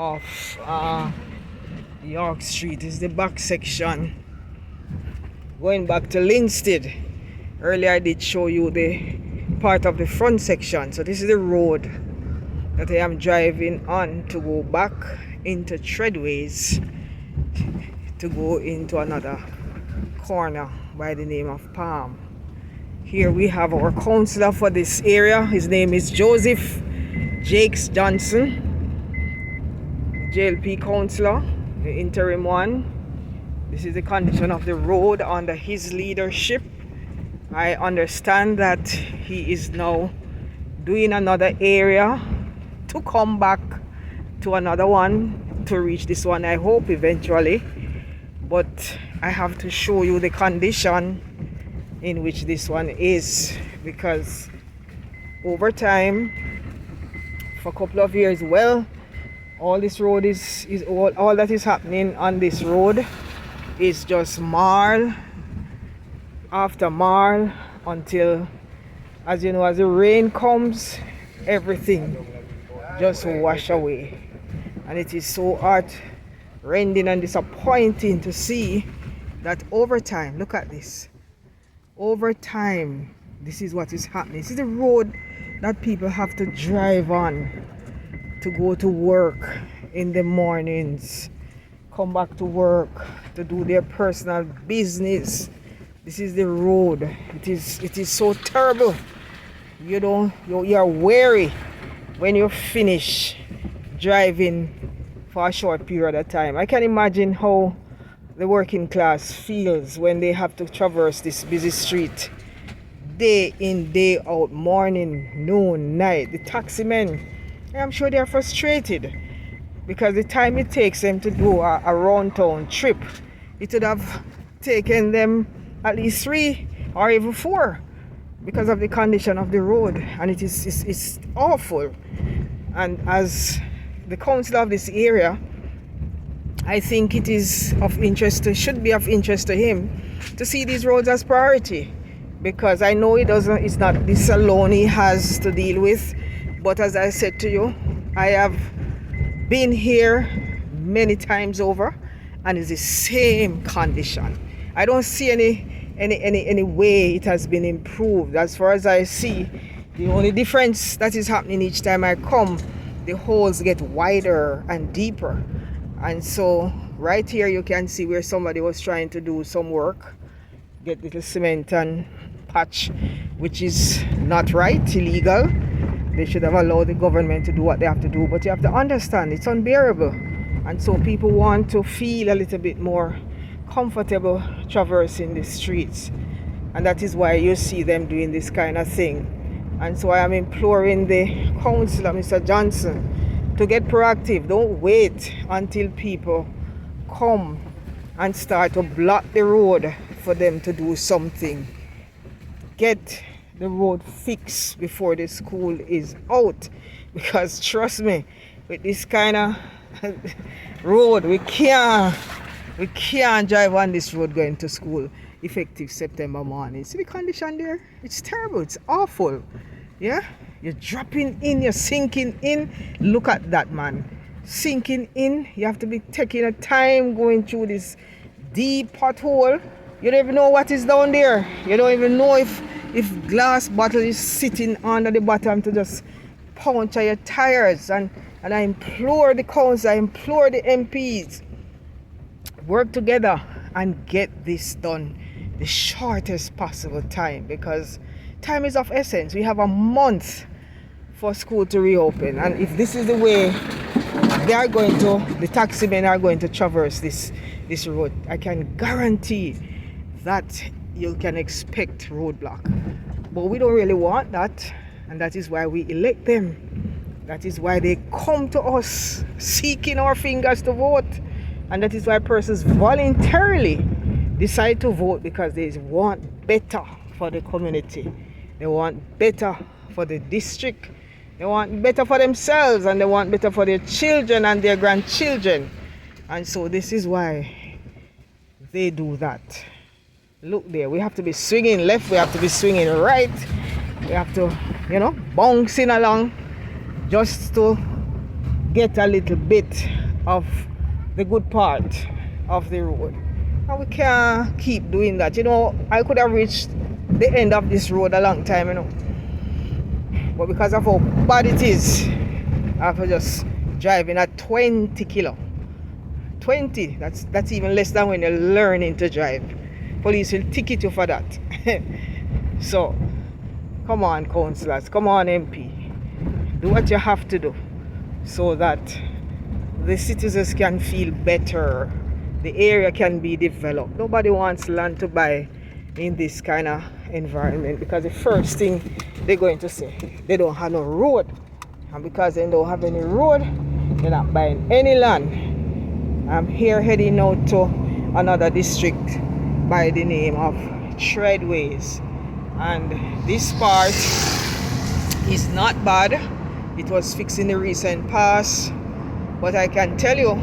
of York Street. Is the back section going back to Linstead. Earlier I did show you the part of the front section. So this is the road that I am driving on to go back into Treadways to go into another corner by the name of Palm. Here we have our councillor for this area. His name is Joseph Jakes Johnson, JLP councillor, the interim one. This is the condition of the road under his leadership. I understand that he is now doing another area to come back to another one to reach this one, I hope eventually. But I have to show you the condition in which this one is, because over time, for a couple of years, well, all this road is all that is happening on this road is just marl after marl until, as you know, as the rain comes, everything just wash away. And it is so heart-rending and disappointing to see that over time, look at this, over time, this is what is happening. This is the road that people have to drive on to go to work in the mornings, come back to work, to do their personal business. This is the road. It is so terrible. You know, you're weary when you finish driving for a short period of time. I can imagine how the working class feels when they have to traverse this busy street day in, day out, morning, noon, night. The taxi men, I'm sure they're frustrated because the time it takes them to do a round town trip, it would have taken them at least 3 or even 4 because of the condition of the road, and it's awful. And as the councillor of this area, I think it is of interest should be of interest to him to see these roads as priority, because I know it's not this alone he has to deal with. But as I said to you, I have been here many times over and it's the same condition. I don't see any way it has been improved. As far as I see, the only difference that is happening each time I come, the holes get wider and deeper. And so right here you can see where somebody was trying to do some work, get little cement and patch, which is not right, illegal. They should have allowed the government to do what they have to do, but you have to understand it's unbearable. And so people want to feel a little bit more comfortable traversing the streets, and that is why you see them doing this kind of thing. And so I am imploring the councillor, Mr. Johnson, to get proactive. Don't wait until people come and start to block the road for them to do something. Get the road fixed before the school is out, because trust me, with this kind of road, we can't drive on this road going to school effective September morning. See the condition there? It's terrible. It's awful. Yeah, you're dropping in, you're sinking in. Look at that, man, sinking in. You have to be taking a time going through this deep pothole. You don't even know what is down there. You don't even know if glass bottle is sitting under the bottom to just puncture your tires. And I implore the council, I implore the MPs, work together and get this done the shortest possible time, because time is of essence. We have a month for school to reopen, and if this is the way the taxi men are going to traverse this road, I can guarantee that you can expect roadblock. But we don't really want that, and that is why we elect them. That is why they come to us seeking our fingers to vote, and that is why persons voluntarily decide to vote, because they want better for the community, they want better for the district, they want better for themselves, and they want better for their children and their grandchildren. And so this is why they do that. Look there, we have to be swinging left, we have to be swinging right, we have to, bouncing along just to get a little bit of the good part of the road. And we can't keep doing that. You know, I could have reached the end of this road a long time, you know. But because of how bad it is, I have to just driving at 20 kilo. 20, that's even less than when you're learning to drive. Police will ticket you for that. So, come on, councillors, come on, MP. Do what you have to do so that the citizens can feel better. The area can be developed. Nobody wants land to buy in this kind of environment, because the first thing they're going to say, they don't have no road. And because they don't have any road, they're not buying any land. I'm here heading out to another district by the name of Treadways. And this part is not bad. It was fixed in the recent past. But I can tell you,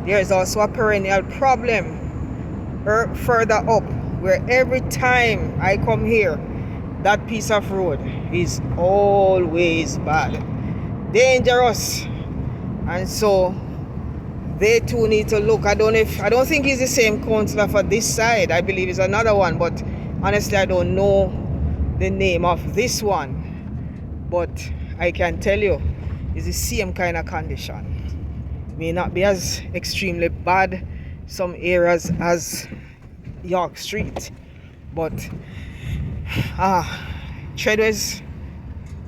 there is also a perennial problem further up, where every time I come here, that piece of road is always bad, dangerous. And so they too need to look. I don't think it's the same councillor for this side. I believe it's another one, but honestly I don't know the name of this one. But I can tell you it's the same kind of condition. May not be as extremely bad some areas as York Street, but Treadways,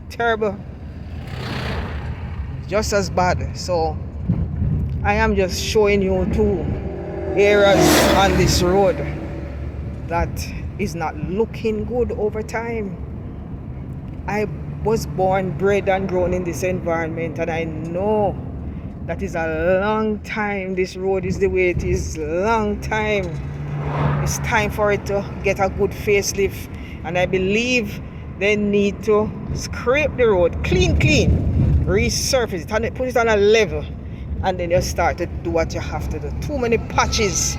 terrible, just as bad. So I am just showing you two areas on this road that is not looking good over time. I was born, bred and grown in this environment, and I know that is a long time. This road is the way it is, long time. It's time for it to get a good facelift, and I believe they need to scrape the road clean, resurface it and put it on a level, and then you start to do what you have to do. Too many patches,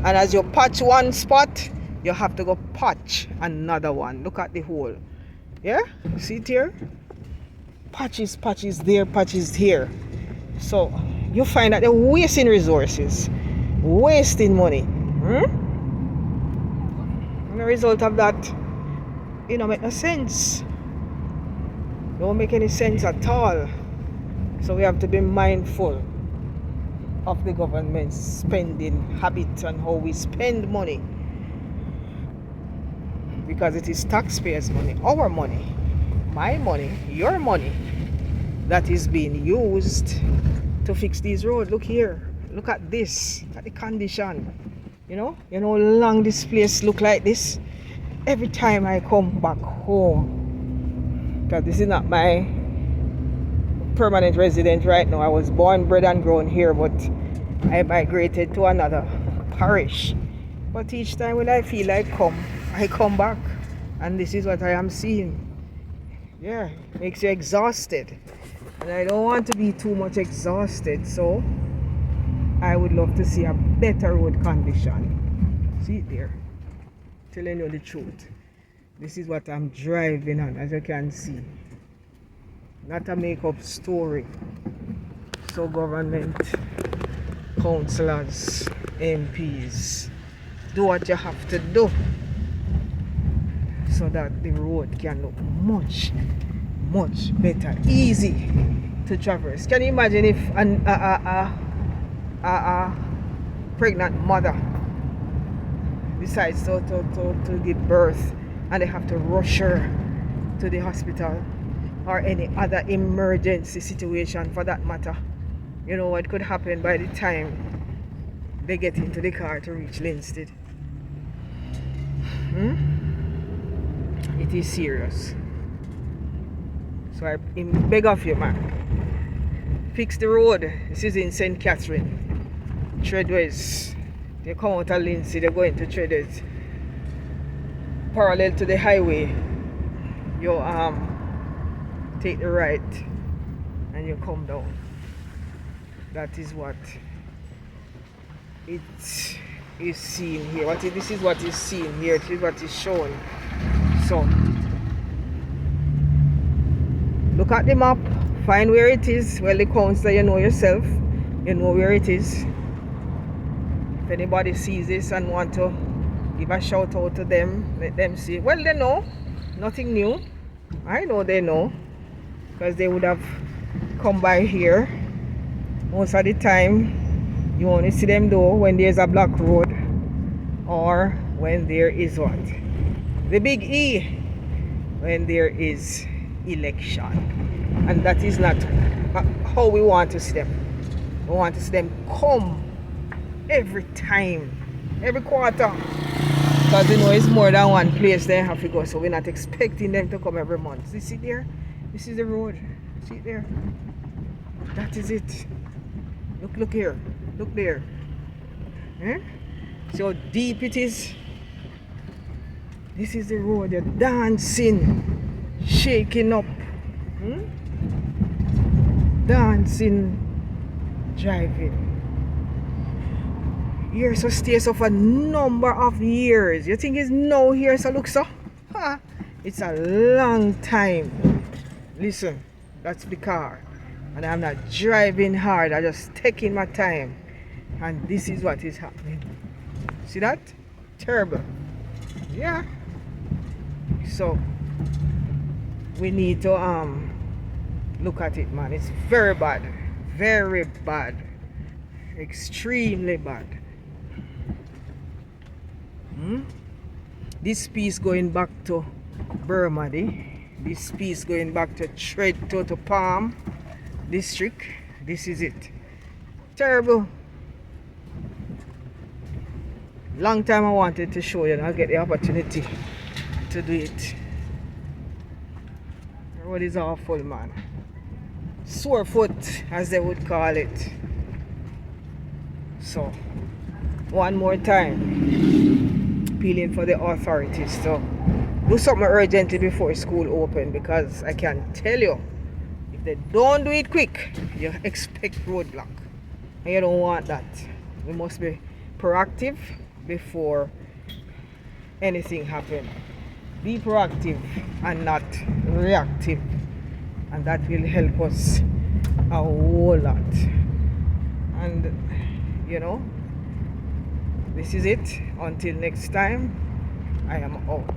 and as you patch one spot, you have to go patch another one. Look at the hole. Yeah, see it here? Patches there, patches here. So you find that they're wasting resources, wasting money. And the result of that, it don't make no sense. Don't make any sense at all. So we have to be mindful of the government's spending habits and how we spend money, because it is taxpayers' money, our money, my money, your money, that is being used to fix these roads. Look here, look at this, look at the condition. You know how long this place look like this. Every time I come back home, because this is not my permanent resident right now. I was born, bred and grown here, but I migrated to another parish. But each time when I feel like I come back, and this is what I am seeing. Yeah, makes you exhausted, and I don't want to be too much exhausted, so I would love to see a better road condition. See it there, telling you the truth. This is what I'm driving on, as you can see. Not a make-up story. So government, councillors, MPs, do what you have to do so that the road can look much better, easy to traverse. Can you imagine if a pregnant mother decides to give birth and they have to rush her to the hospital, or any other emergency situation for that matter? You know what could happen by the time they get into the car to reach Linstead? It is serious. So I beg of you, man, fix the road. This is in St. Catherine, Treadways. They come out of Lindsay, they're going to Treadways, parallel to the highway. You take the right and you come down. That is what it is seen here. This is what is seen here. This is what is shown. So look at the map, find where it is. Well, the counselor, you know yourself, you know where it is. If anybody sees this and want to give a shout out to them, let them see. Well, they know, nothing new. I know they know, because they would have come by here. Most of the time, you only see them though when there's a block road or when there is what? The big E, when there is election. And that is not how we want to see them. We want to see them come every time, every quarter. Because you know it's more than one place they have to go, so we're not expecting them to come every month. You see there? This is the road. See it there? That is it. Look here. Look there. Eh? See how deep it is? This is the road. They're dancing, shaking up. Dancing, driving. Here so stays of a number of years. You think it's no here so look so? Ha! It's a long time. Listen, that's the car. And I'm not driving hard, I'm just taking my time. And this is what is happening. See that? Terrible. Yeah. So we need to look at it, man. It's very bad. Very bad. Extremely bad. This piece going back to Burmady. This piece going back to to Palm District. This is it. Terrible. Long time I wanted to show you, and I'll get the opportunity to do it. The road is awful, man. Sore foot, as they would call it. So, one more time, appealing for the authorities to do something urgently before school open, because I can tell you, if they don't do it quick, you expect roadblock, and you don't want that. We must be proactive before anything happens. Be proactive and not reactive, and that will help us a whole lot. And you know, this is it. Until next time, I am out.